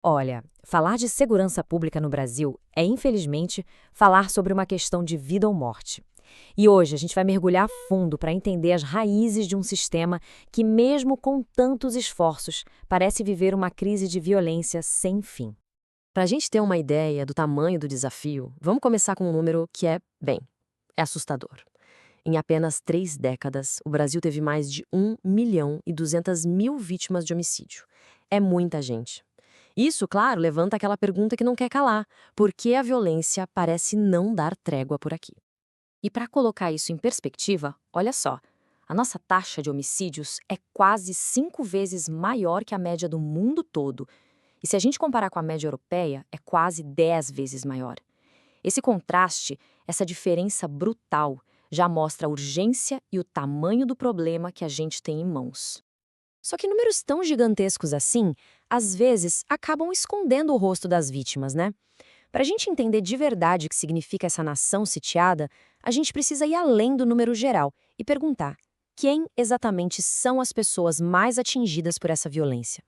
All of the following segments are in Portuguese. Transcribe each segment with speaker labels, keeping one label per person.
Speaker 1: Olha, falar de segurança pública no Brasil é, infelizmente, falar sobre uma questão de vida ou morte. E hoje a gente vai mergulhar fundo para entender as raízes de um sistema que, mesmo com tantos esforços, parece viver uma crise de violência sem fim.
Speaker 2: Para a gente ter uma ideia do tamanho do desafio, vamos começar com um número que é assustador. Em apenas 3 décadas, o Brasil teve mais de 1.200.000 vítimas de homicídio. É muita gente. Isso, claro, levanta aquela pergunta que não quer calar: por que a violência parece não dar trégua por aqui? E para colocar isso em perspectiva, olha só, a nossa taxa de homicídios é quase 5 vezes maior que a média do mundo todo. E se a gente comparar com a média europeia, é quase 10 vezes maior. Esse contraste, essa diferença brutal, já mostra a urgência e o tamanho do problema que a gente tem em mãos. Só que números tão gigantescos assim, às vezes, acabam escondendo o rosto das vítimas, né? Para a gente entender de verdade o que significa essa nação sitiada, a gente precisa ir além do número geral e perguntar: quem exatamente são as pessoas mais atingidas por essa violência?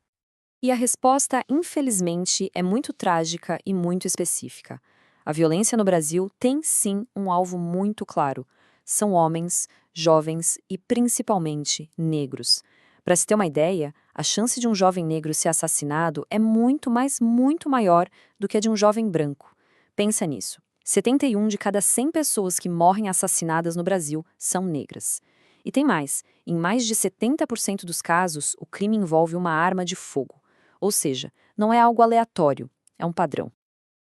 Speaker 2: E a resposta, infelizmente, é muito trágica e muito específica. A violência no Brasil tem sim um alvo muito claro. São homens, jovens e principalmente negros. Para se ter uma ideia, a chance de um jovem negro ser assassinado é muito, mas muito maior do que a de um jovem branco. Pensa nisso. 71 de cada 100 pessoas que morrem assassinadas no Brasil são negras. E tem mais: em mais de 70% dos casos, o crime envolve uma arma de fogo. Ou seja, não é algo aleatório, é um padrão.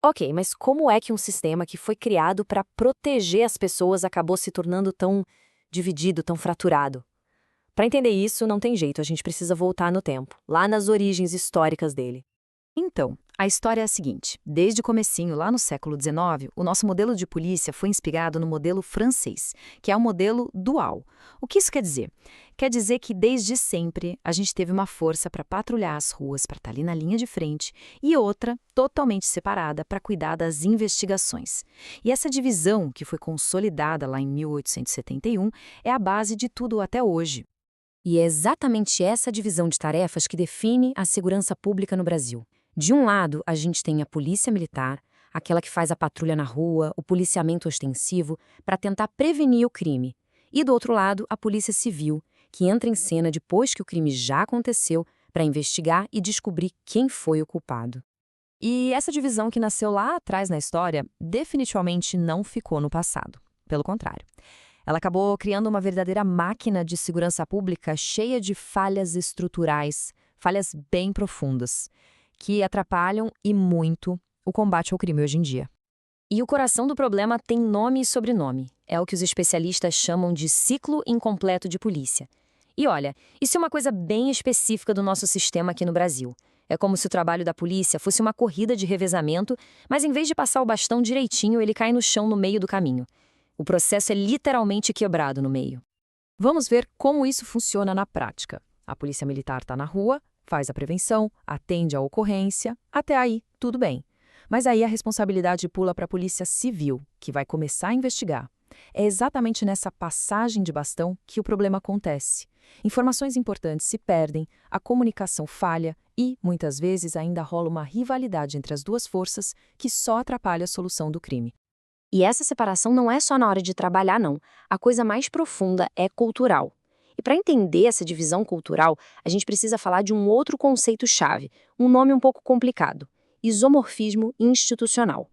Speaker 2: Ok, mas como é que um sistema que foi criado para proteger as pessoas acabou se tornando tão dividido, tão fraturado? Para entender isso, não tem jeito, a gente precisa voltar no tempo, lá nas origens históricas dele.
Speaker 1: Então, a história é a seguinte: desde o comecinho, lá no século XIX, o nosso modelo de polícia foi inspirado no modelo francês, que é o modelo dual. O que isso quer dizer? Quer dizer que desde sempre a gente teve uma força para patrulhar as ruas, para estar ali na linha de frente, e outra totalmente separada para cuidar das investigações. E essa divisão, que foi consolidada lá em 1871, é a base de tudo até hoje. E é exatamente essa divisão de tarefas que define a segurança pública no Brasil. De um lado, a gente tem a polícia militar, aquela que faz a patrulha na rua, o policiamento ostensivo, para tentar prevenir o crime. E do outro lado, a polícia civil, que entra em cena depois que o crime já aconteceu, para investigar e descobrir quem foi o culpado. E essa divisão que nasceu lá atrás na história, definitivamente não ficou no passado. Pelo contrário. Ela acabou criando uma verdadeira máquina de segurança pública cheia de falhas estruturais, falhas bem profundas, que atrapalham e muito o combate ao crime hoje em dia. E o coração do problema tem nome e sobrenome. É o que os especialistas chamam de ciclo incompleto de polícia. E olha, isso é uma coisa bem específica do nosso sistema aqui no Brasil. É como se o trabalho da polícia fosse uma corrida de revezamento, mas em vez de passar o bastão direitinho, ele cai no chão no meio do caminho. O processo é literalmente quebrado no meio. Vamos ver como isso funciona na prática. A polícia militar está na rua, faz a prevenção, atende a ocorrência, até aí, tudo bem. Mas aí a responsabilidade pula para a polícia civil, que vai começar a investigar. É exatamente nessa passagem de bastão que o problema acontece. Informações importantes se perdem, a comunicação falha e, muitas vezes, ainda rola uma rivalidade entre as duas forças que só atrapalha a solução do crime.
Speaker 2: E essa separação não é só na hora de trabalhar, não. A coisa mais profunda é cultural. E para entender essa divisão cultural, a gente precisa falar de um outro conceito-chave, um nome um pouco complicado: isomorfismo institucional.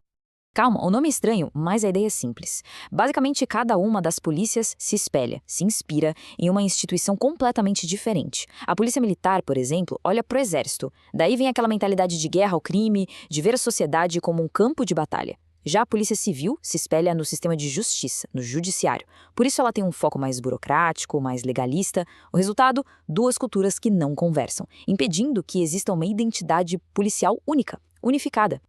Speaker 1: Calma, o nome é estranho, mas a ideia é simples. Basicamente, cada uma das polícias se espelha, se inspira em uma instituição completamente diferente. A polícia militar, por exemplo, olha para o exército. Daí vem aquela mentalidade de guerra ao crime, de ver a sociedade como um campo de batalha. Já a polícia civil se espelha no sistema de justiça, no judiciário. Por isso ela tem um foco mais burocrático, mais legalista. O resultado? Duas culturas que não conversam, impedindo que exista uma identidade policial única, unificada.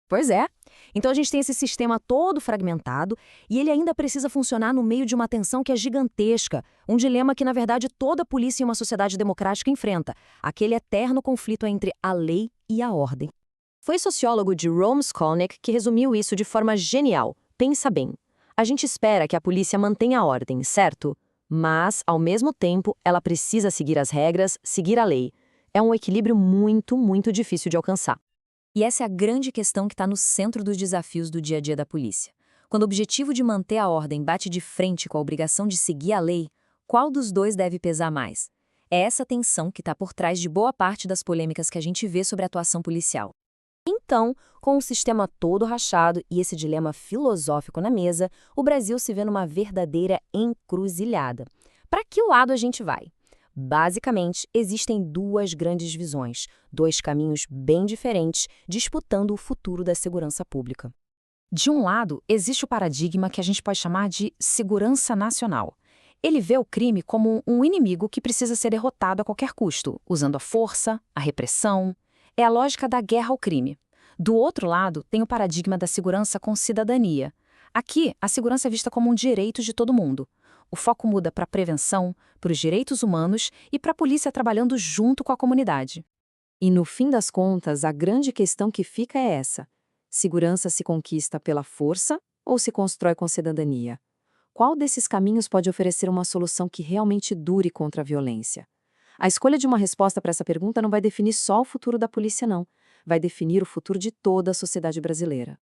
Speaker 1: Pois é. Então a gente tem esse sistema todo fragmentado e ele ainda precisa funcionar no meio de uma tensão que é gigantesca, um dilema que, na verdade, toda polícia em uma sociedade democrática enfrenta, aquele eterno conflito entre a lei e a ordem. Foi o sociólogo Jerome Skolnick que resumiu isso de forma genial. Pensa bem. A gente espera que a polícia mantenha a ordem, certo? Mas, ao mesmo tempo, ela precisa seguir as regras, seguir a lei. É um equilíbrio muito, muito difícil de alcançar. E essa é a grande questão que está no centro dos desafios do dia a dia da polícia. Quando o objetivo de manter a ordem bate de frente com a obrigação de seguir a lei, qual dos dois deve pesar mais? É essa tensão que está por trás de boa parte das polêmicas que a gente vê sobre a atuação policial. Então, com o sistema todo rachado e esse dilema filosófico na mesa, o Brasil se vê numa verdadeira encruzilhada. Para que lado a gente vai? Basicamente, existem duas grandes visões, dois caminhos bem diferentes disputando o futuro da segurança pública. De um lado, existe o paradigma que a gente pode chamar de segurança nacional. Ele vê o crime como um inimigo que precisa ser derrotado a qualquer custo, usando a força, a repressão. É a lógica da guerra ao crime. Do outro lado, tem o paradigma da segurança com cidadania. Aqui, a segurança é vista como um direito de todo mundo. O foco muda para a prevenção, para os direitos humanos e para a polícia trabalhando junto com a comunidade.
Speaker 2: E no fim das contas, a grande questão que fica é essa: segurança se conquista pela força ou se constrói com cidadania? Qual desses caminhos pode oferecer uma solução que realmente dure contra a violência? A escolha de uma resposta para essa pergunta não vai definir só o futuro da polícia, não. Vai definir o futuro de toda a sociedade brasileira.